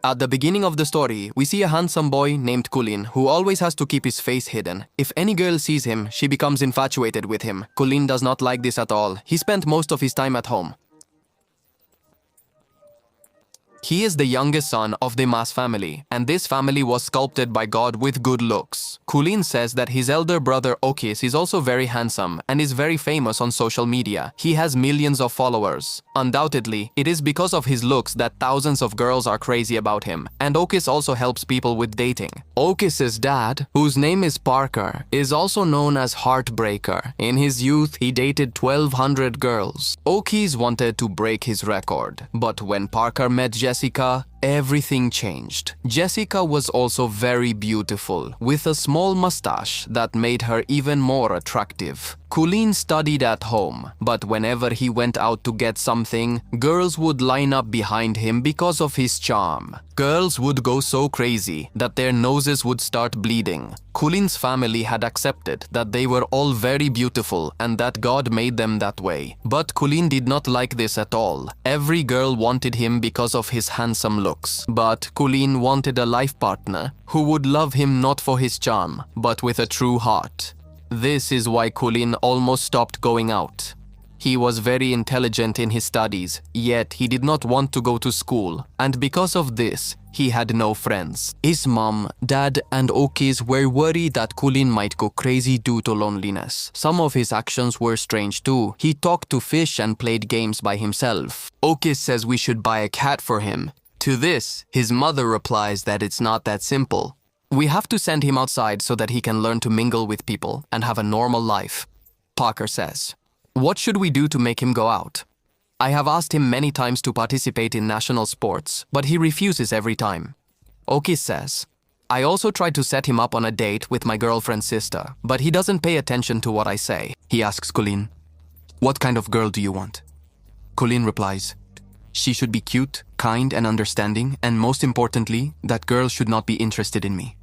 At the beginning of the story, we see a handsome boy named Colin who always has to keep his face hidden. If any girl sees him, she becomes infatuated with him. Colin does not like this at all. He spent most of his time at home. He is the youngest son of the Mas family, and this family was sculpted by God with good looks. Colin says that his elder brother Okis is also very handsome and is very famous on social media. He has millions of followers. Undoubtedly, it is because of his looks that thousands of girls are crazy about him, and Okis also helps people with dating. Okis's dad, whose name is Parker, is also known as Heartbreaker. In his youth, he dated 1,200 girls. Okis wanted to break his record, but when Parker met Jessica, everything changed. Jessica was also very beautiful, with a small mustache that made her even more attractive. Colin studied at home, but whenever he went out to get something, girls would line up behind him because of his charm. Girls would go so crazy that their noses would start bleeding. Colin's family had accepted that they were all very beautiful and that God made them that way. But Colin did not like this at all. Every girl wanted him because of his handsome looks. But Colin wanted a life partner who would love him not for his charm, but with a true heart. This is why Colin almost stopped going out. He was very intelligent in his studies, yet he did not want to go to school, and because of this, he had no friends. His mom, dad, and Okis were worried that Colin might go crazy due to loneliness. Some of his actions were strange too. He talked to fish and played games by himself. Okis says we should buy a cat for him. To this, his mother replies that it's not that simple. We have to send him outside so that he can learn to mingle with people and have a normal life. Parker says, what should we do to make him go out? I have asked him many times to participate in national sports, but he refuses every time. Okis says, I also tried to set him up on a date with my girlfriend's sister, but he doesn't pay attention to what I say. He asks Colin, what kind of girl do you want? Colin replies, she should be cute, kind, and understanding, and most importantly, that girl should not be interested in me.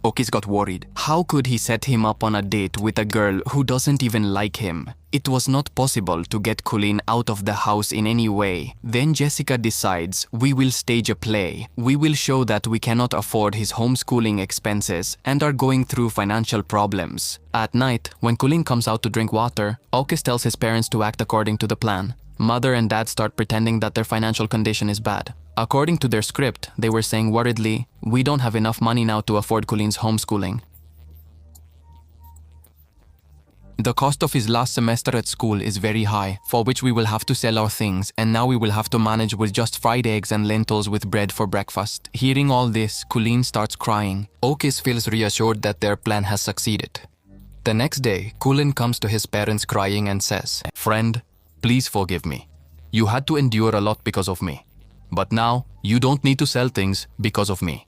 Okis got worried. How could he set him up on a date with a girl who doesn't even like him? It was not possible to get Colin out of the house in any way. Then Jessica decides, we will stage a play. We will show that we cannot afford his homeschooling expenses and are going through financial problems. At night, when Colin comes out to drink water, Okis tells his parents to act according to the plan. Mother and dad start pretending that their financial condition is bad. According to their script, they were saying worriedly, we don't have enough money now to afford Colin's homeschooling. The cost of his last semester at school is very high, for which we will have to sell our things, and now we will have to manage with just fried eggs and lentils with bread for breakfast. Hearing all this, Colin starts crying. Okis feels reassured that their plan has succeeded. The next day, Colin comes to his parents crying and says, friend, please forgive me. You had to endure a lot because of me. But now, you don't need to sell things because of me.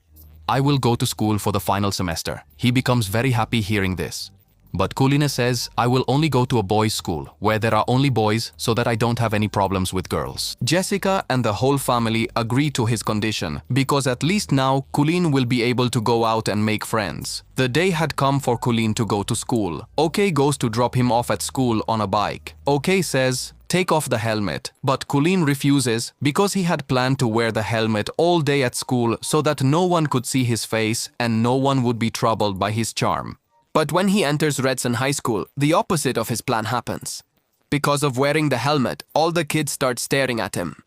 I will go to school for the final semester. He becomes very happy hearing this. But Colin says, I will only go to a boys' school, where there are only boys, so that I don't have any problems with girls. Jessica and the whole family agree to his condition, because at least now, Colin will be able to go out and make friends. The day had come for Colin to go to school. OK goes to drop him off at school on a bike. OK says, take off the helmet, but Colin refuses because he had planned to wear the helmet all day at school so that no one could see his face and no one would be troubled by his charm. But when he enters Redson High School, the opposite of his plan happens. Because of wearing the helmet, all the kids start staring at him.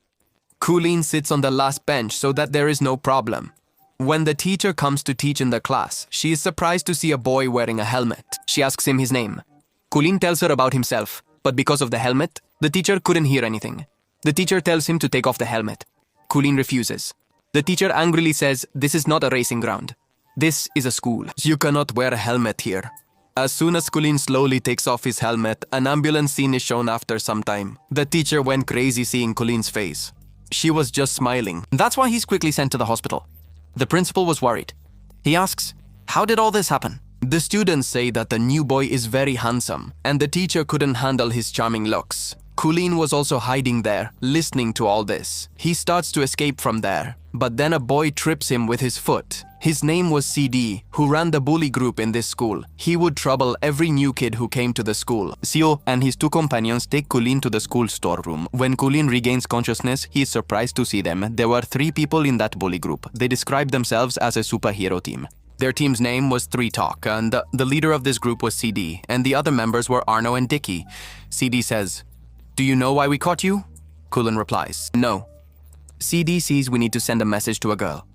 Colin sits on the last bench so that there is no problem. When the teacher comes to teach in the class, she is surprised to see a boy wearing a helmet. She asks him his name. Colin tells her about himself, but because of the helmet, the teacher couldn't hear anything. The teacher tells him to take off the helmet. Colin refuses. The teacher angrily says, this is not a racing ground. This is a school. You cannot wear a helmet here. As soon as Colin slowly takes off his helmet, an ambulance scene is shown after some time. The teacher went crazy seeing Colin's face. She was just smiling. That's why he's quickly sent to the hospital. The principal was worried. He asks, how did all this happen? The students say that the new boy is very handsome, and the teacher couldn't handle his charming looks. Colleen was also hiding there, listening to all this. He starts to escape from there, but then a boy trips him with his foot. His name was CD, who ran the bully group in this school. He would trouble every new kid who came to the school. Sio and his two companions take Colleen to the school storeroom. When Colleen regains consciousness, he is surprised to see them. There were 3 people in that bully group. They described themselves as a superhero team. Their team's name was 3 Talk, and the leader of this group was CD, and the other members were Arno and Dicky. CD says, "Do you know why we caught you?" Colleen replies, "No." CD sees we need to send a message to a girl.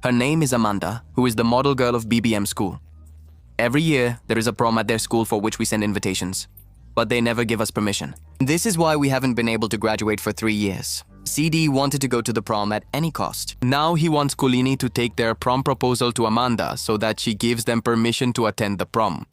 Her name is Amanda, who is the model girl of BBM school. Every year, there is a prom at their school for which we send invitations, but they never give us permission. This is why we haven't been able to graduate for 3 years. CD wanted to go to the prom at any cost. Now he wants Colleen to take their prom proposal to Amanda so that she gives them permission to attend the prom.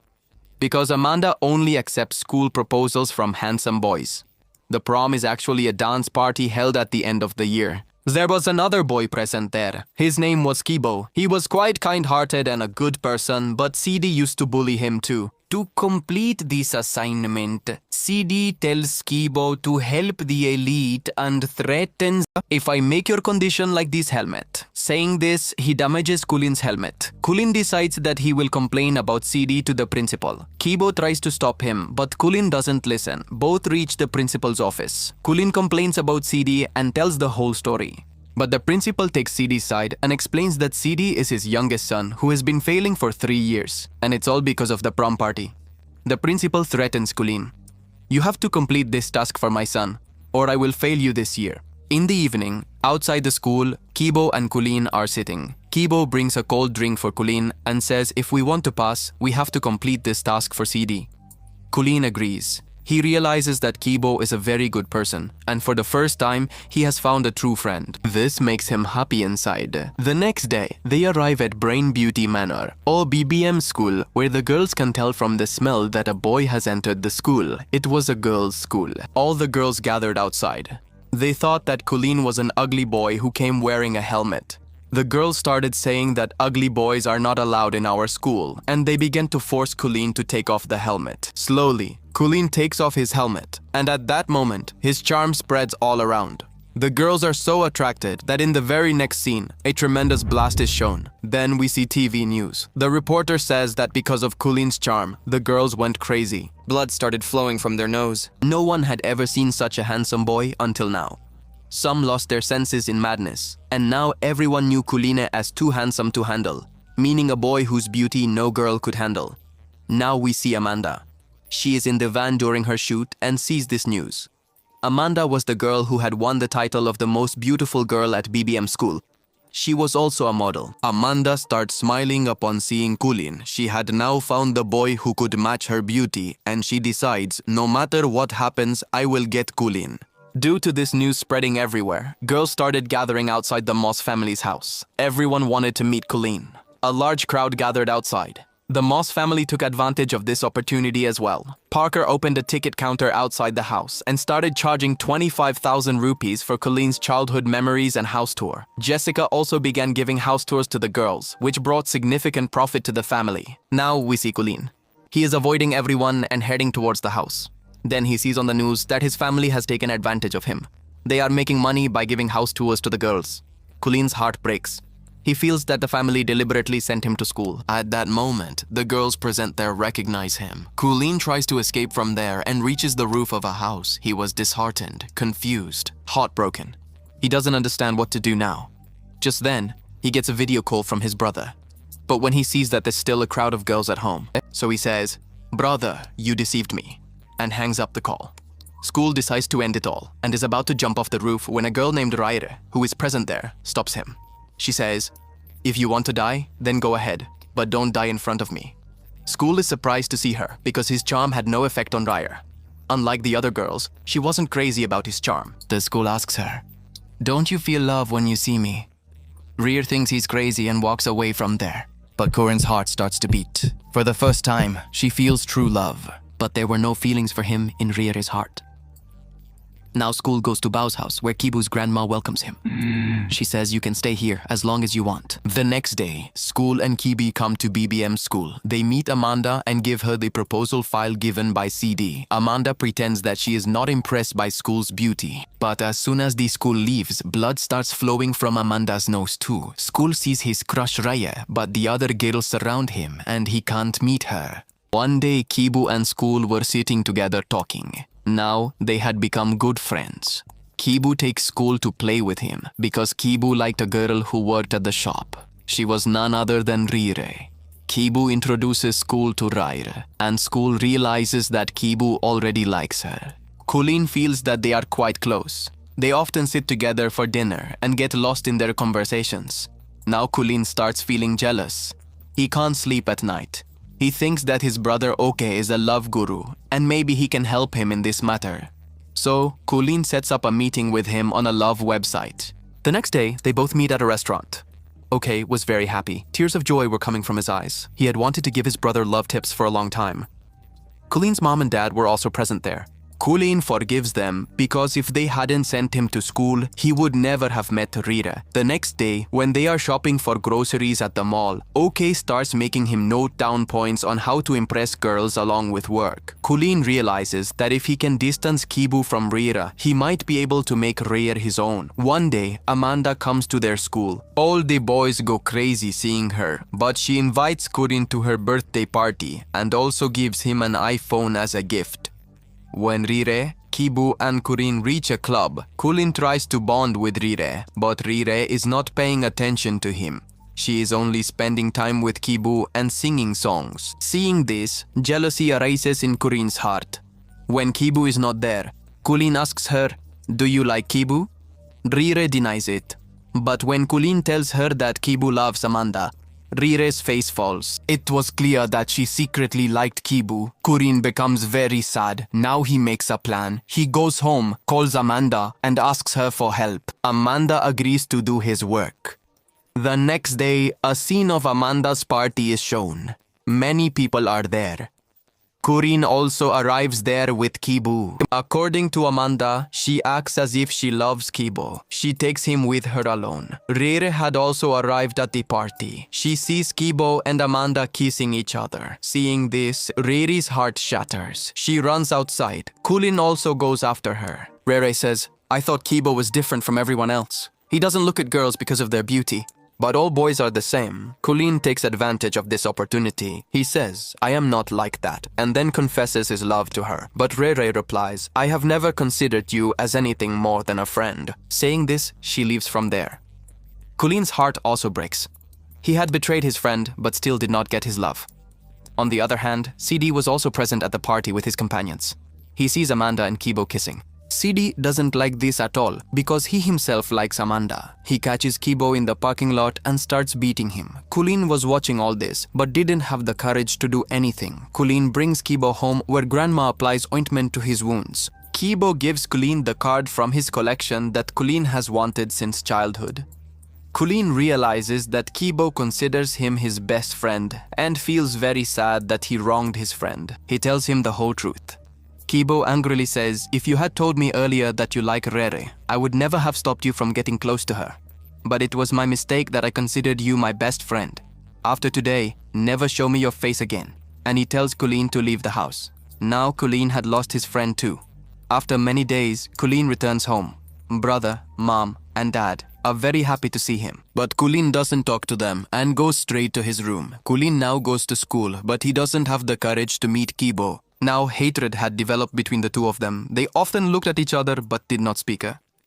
Because Amanda only accepts school proposals from handsome boys. The prom is actually a dance party held at the end of the year. There was another boy present there. His name was Kibo. He was quite kind-hearted and a good person, but CD used to bully him too. To complete this assignment, CD tells Kibo to help the elite and threatens, "If I make your condition like this helmet." Saying this, he damages Colleen's helmet. Colleen decides that he will complain about CD to the principal. Kibo tries to stop him, but Colleen doesn't listen. Both reach the principal's office. Colleen complains about CD and tells the whole story. But the principal takes CD's side and explains that CD is his youngest son who has been failing for 3 years, and it's all because of the prom party. The principal threatens Colleen. "You have to complete this task for my son, or I will fail you this year." In the evening, outside the school, Kibo and Colleen are sitting. Kibo brings a cold drink for Colleen and says if we want to pass, we have to complete this task for CD. Colleen agrees. He realizes that Kibo is a very good person, and for the first time, he has found a true friend. This makes him happy inside. The next day, they arrive at Brain Beauty Manor, or BBM school, where the girls can tell from the smell that a boy has entered the school. It was a girls' school. All the girls gathered outside. They thought that Colleen was an ugly boy who came wearing a helmet. The girls started saying that ugly boys are not allowed in our school, and they began to force Colleen to take off the helmet. Slowly, Colleen takes off his helmet, and at that moment, his charm spreads all around. The girls are so attracted that in the very next scene, a tremendous blast is shown. Then we see TV news. The reporter says that because of Colleen's charm, the girls went crazy. Blood started flowing from their nose. No one had ever seen such a handsome boy until now. Some lost their senses in madness, and now everyone knew Colleen as too handsome to handle, meaning a boy whose beauty no girl could handle. Now we see Amanda. She is in the van during her shoot and sees this news. Amanda was the girl who had won the title of the most beautiful girl at BBM school. She was also a model. Amanda starts smiling upon seeing Colleen. She had now found the boy who could match her beauty, and she decides, no matter what happens, I will get Colleen. Due to this news spreading everywhere, girls started gathering outside the Moss family's house. Everyone wanted to meet Colleen. A large crowd gathered outside. The Moss family took advantage of this opportunity as well. Parker opened a ticket counter outside the house and started charging 25,000 rupees for Colleen's childhood memories and house tour. Jessica also began giving house tours to the girls, which brought significant profit to the family. Now we see Colleen. He is avoiding everyone and heading towards the house. Then he sees on the news that his family has taken advantage of him. They are making money by giving house tours to the girls. Colleen's heart breaks. He feels that the family deliberately sent him to school. At that moment, the girls present there recognize him. Colleen tries to escape from there and reaches the roof of a house. He was disheartened, confused, heartbroken. He doesn't understand what to do now. Just then, he gets a video call from his brother. But when he sees that there's still a crowd of girls at home, so he says, "Brother, you deceived me," and hangs up the call. School decides to end it all and is about to jump off the roof when a girl named Raire, who is present there, stops him. She says, "If you want to die, then go ahead, but don't die in front of me." School is surprised to see her because his charm had no effect on Raire. Unlike the other girls, she wasn't crazy about his charm. The school asks her, "Don't you feel love when you see me?" Raire thinks he's crazy and walks away from there. But Corin's heart starts to beat. For the first time, she feels true love. But there were no feelings for him in Raire's heart. Now school goes to Bao's house, where Kibu's grandma welcomes him. She says you can stay here as long as you want. The next day, school and Kibi come to BBM school. They meet Amanda and give her the proposal file given by CD. Amanda pretends that she is not impressed by school's beauty. But as soon as the school leaves, blood starts flowing from Amanda's nose too. School sees his crush Raya, but the other girls surround him and he can't meet her. One day, Kibu and school were sitting together talking. Now, they had become good friends. Kibu takes school to play with him because Kibu liked a girl who worked at the shop. She was none other than Rire. Kibu introduces school to Rire, and school realizes that Kibu already likes her. Colleen feels that they are quite close. They often sit together for dinner and get lost in their conversations. Now Colleen starts feeling jealous. He can't sleep at night. He thinks that his brother Oke is a love guru, and maybe he can help him in this matter. So, Colleen sets up a meeting with him on a love website. The next day, they both meet at a restaurant. Oke was very happy. Tears of joy were coming from his eyes. He had wanted to give his brother love tips for a long time. Colleen's mom and dad were also present there. Colleen forgives them because if they hadn't sent him to school, he would never have met Rira. The next day, when they are shopping for groceries at the mall, OK starts making him note down points on how to impress girls along with work. Colleen realizes that if he can distance Kibu from Rira, he might be able to make Rira his own. One day, Amanda comes to their school. All the boys go crazy seeing her, but she invites Colleen to her birthday party and also gives him an iPhone as a gift. When Rire, Kibu and Colleen reach a club, Colleen tries to bond with Rire, but Rire is not paying attention to him. She is only spending time with Kibu and singing songs. Seeing this, jealousy arises in Corinne's heart. When Kibu is not there, Colleen asks her, "Do you like Kibu?" Rire denies it. But when Colleen tells her that Kibu loves Amanda, Rire's face falls. It was clear that she secretly liked Kibu. Corinne becomes very sad. Now he makes a plan. He goes home, calls Amanda, and asks her for help. Amanda agrees to do his work. The next day, a scene of Amanda's party is shown. Many people are there. Corinne also arrives there with Kibu. According to Amanda, she acts as if she loves Kibu. She takes him with her alone. Rire had also arrived at the party. She sees Kibu and Amanda kissing each other. Seeing this, Rire's heart shatters. She runs outside. Colleen also goes after her. Rire says, "I thought Kibu was different from everyone else. He doesn't look at girls because of their beauty. But all boys are the same." Colleen takes advantage of this opportunity. He says, "I am not like that," and then confesses his love to her. But Rere replies, "I have never considered you as anything more than a friend." Saying this, she leaves from there. Colleen's heart also breaks. He had betrayed his friend, but still did not get his love. On the other hand, CD was also present at the party with his companions. He sees Amanda and Kibu kissing. CD doesn't like this at all because he himself likes Amanda. He catches Kibu in the parking lot and starts beating him. Colleen was watching all this but didn't have the courage to do anything. Colleen brings Kibu home where grandma applies ointment to his wounds. Kibu gives Colleen the card from his collection that Colleen has wanted since childhood. Colleen realizes that Kibu considers him his best friend and feels very sad that he wronged his friend. He tells him the whole truth. Kibu angrily says, "If you had told me earlier that you like Rere, I would never have stopped you from getting close to her. But it was my mistake that I considered you my best friend. After today, never show me your face again." And he tells Colleen to leave the house. Now Colleen had lost his friend too. After many days, Colleen returns home. Brother, mom, and dad are very happy to see him. But Colleen doesn't talk to them and goes straight to his room. Colleen now goes to school, but he doesn't have the courage to meet Kibu. Now hatred had developed between the two of them. They often looked at each other but did not speak.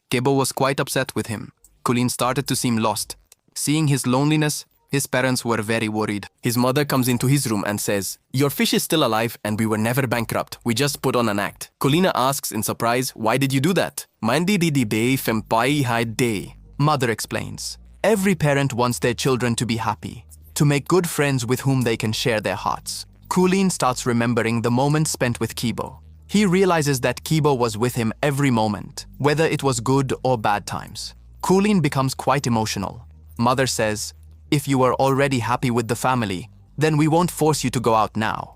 Kibu was quite upset with him. Colleen started to seem lost. Seeing his loneliness, his parents were very worried. His mother comes into his room and says, "Your fish is still alive and we were never bankrupt. We just put on an act." Colleen asks in surprise, "Why did you do that?" "Mandi didi be fempai hai day." Mother explains, "Every parent wants their children to be happy, to make good friends with whom they can share their hearts." Colleen starts remembering the moments spent with Kibu. He realizes that Kibu was with him every moment, whether it was good or bad times. Colleen becomes quite emotional. Mother says, "If you are already happy with the family, then we won't force you to go out now."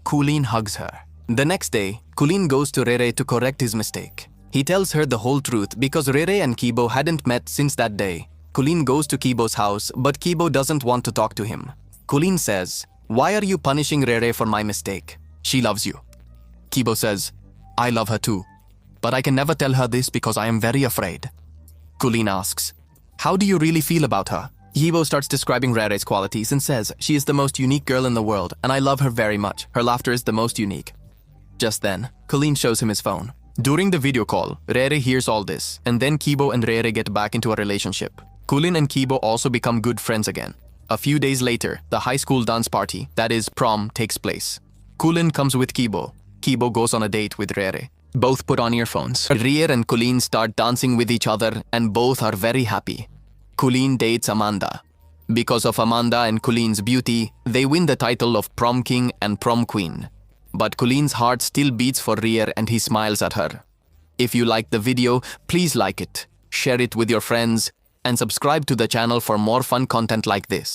Colleen hugs her. The next day, Colleen goes to Rere to correct his mistake. He tells her the whole truth because Rere and Kibo hadn't met since that day. Colleen goes to Kibo's house, but Kibo doesn't want to talk to him. Colleen says, "Why are you punishing Rere for my mistake? She loves you." Kibo says, "I love her too, but I can never tell her this because I am very afraid." Colleen asks, "How do you really feel about her?" Kibo starts describing Rere's qualities and says, "She is the most unique girl in the world, and I love her very much. Her laughter is the most unique." Just then, Colleen shows him his phone. During the video call, Rere hears all this, and then Kibo and Rere get back into a relationship. Colleen and Kibo also become good friends again. A few days later, the high school dance party, that is prom, takes place. Colleen comes with Kibo. Kibo goes on a date with Rere. Both put on earphones. Rere and Colleen start dancing with each other, and both are very happy. Colleen dates Amanda. Because of Amanda and Colleen's beauty, they win the title of prom king and prom queen. But Colleen's heart still beats for Rere and he smiles at her. If you liked the video, please like it, share it with your friends, and subscribe to the channel for more fun content like this.